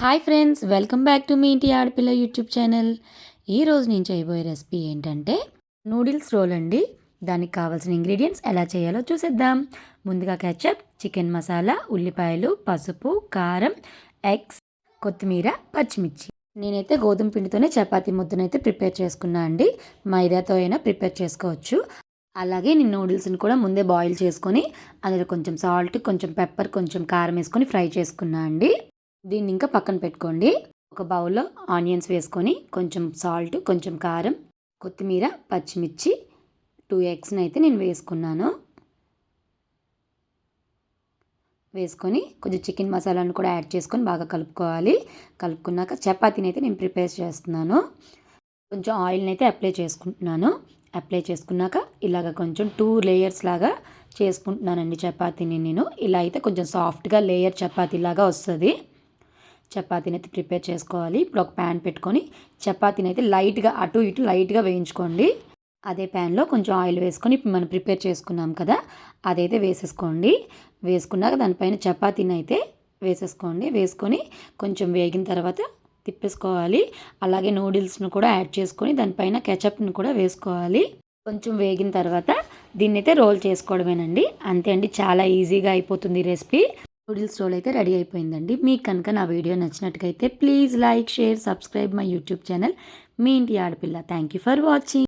Hi friends, welcome back to మీ ఇంటి ఆడపిల్ల యూట్యూబ్ ఛానల్. ఈరోజు నేను చేయబోయే రెసిపీ ఏంటంటే నూడిల్స్ రోల్ అండి. దానికి కావాల్సిన ఇంగ్రీడియంట్స్ ఎలా చేయాలో చూసేద్దాం. ముందుగా కెచప్, చికెన్ మసాలా, ఉల్లిపాయలు, పసుపు, కారం, ఎగ్స్, కొత్తిమీర, పచ్చిమిర్చి. నేనైతే గోధుమ పిండితోనే చపాతీ ముద్దనైతే ప్రిపేర్ చేసుకున్నా అండి. మైదాతో అయినా ప్రిపేర్ చేసుకోవచ్చు. అలాగే నేను నూడిల్స్ని కూడా ముందే బాయిల్ చేసుకొని అందులో కొంచెం సాల్ట్, కొంచెం పెప్పర్, కొంచెం కారం వేసుకొని ఫ్రై చేసుకున్నా అండి. దీన్ని ఇంకా పక్కన పెట్టుకోండి. ఒక బౌల్లో ఆనియన్స్ వేసుకొని కొంచెం సాల్ట్, కొంచెం కారం, కొత్తిమీర, పచ్చిమిర్చి, 2 ఎగ్స్ని అయితే నేను వేసుకున్నాను. వేసుకొని కొంచెం చికెన్ మసాలాను కూడా యాడ్ చేసుకొని బాగా కలుపుకోవాలి. కలుపుకున్నాక చపాతీని అయితే నేను ప్రిపేర్ చేస్తున్నాను. కొంచెం ఆయిల్ని అయితే అప్లై చేసుకుంటున్నాను. అప్లై చేసుకున్నాక ఇలాగ కొంచెం 2 లేయర్స్ లాగా చేసుకుంటున్నానండి చపాతీని నేను. ఇలా అయితే కొంచెం సాఫ్ట్గా లేయర్ చపాతీలాగా వస్తుంది. చపాతీని అయితే ప్రిపేర్ చేసుకోవాలి. ఇప్పుడు ఒక ప్యాన్ పెట్టుకొని చపాతీని అయితే లైట్గా అటు ఇటు లైట్గా వేయించుకోండి. అదే ప్యాన్లో కొంచెం ఆయిల్ వేసుకొని ఇప్పుడు మనం ప్రిపేర్ చేసుకున్నాం కదా, అదైతే వేసేసుకోండి. వేసుకున్నాక దానిపైన చపాతీని అయితే వేసేసుకోండి. వేసుకొని కొంచెం వేగిన తర్వాత తిప్పేసుకోవాలి. అలాగే నూడిల్స్ను కూడా యాడ్ చేసుకొని దానిపైన కెచప్ను కూడా వేసుకోవాలి. కొంచెం వేగిన తర్వాత దీన్ని అయితే రోల్ చేసుకోవడమేనండి. అంతే అండి, చాలా ఈజీగా అయిపోతుంది రెసిపీ. నూడిల్స్ రోల్ అయితే రెడీ అయిపోయిందండి. మీకు కనుక నా వీడియో నచ్చినట్టుగైతే please like, share, subscribe my YouTube channel మీ ఇంటి ఆడపిల్ల. Thank you for watching.